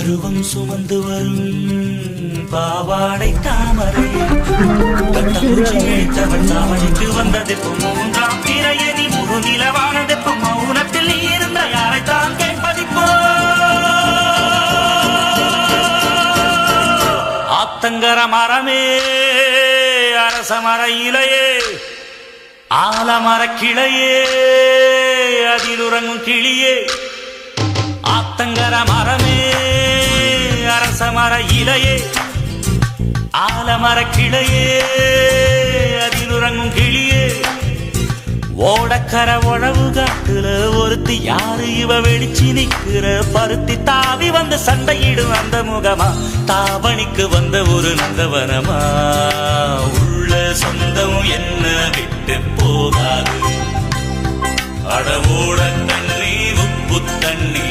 பருவம் சுமந்து வரும் பாவாடை தாமரை இழுத்தவன் தாவணிக்கு வந்தது மூன்றாம் திரையணி முழு நிலவானது மௌனத்தில் நீ இருந்த யாரைத்தான் கேட்பதிப்போ ஆத்தங்கர மரமே அரச மர இலையே ஆலமர கிளையே அதில் உறங்கும் கிளியே ஆத்தங்கர மரமே அரச மர இலையே ஆலமர கிளையே அதில் உறங்கும் கிளியே ஓடக்கர உழவு காட்டுல ஒருத்தி யாரு இவ வெடிச்சு நிக்கிற பருத்தி தாவி வந்து சண்டையிடும் அந்த முகமா தாவணிக்கு வந்த ஒரு நந்தவனமா உள்ள சொந்தம் என்ன விட்டு போகாது அடவோட தண்ணி உப்பு தண்ணி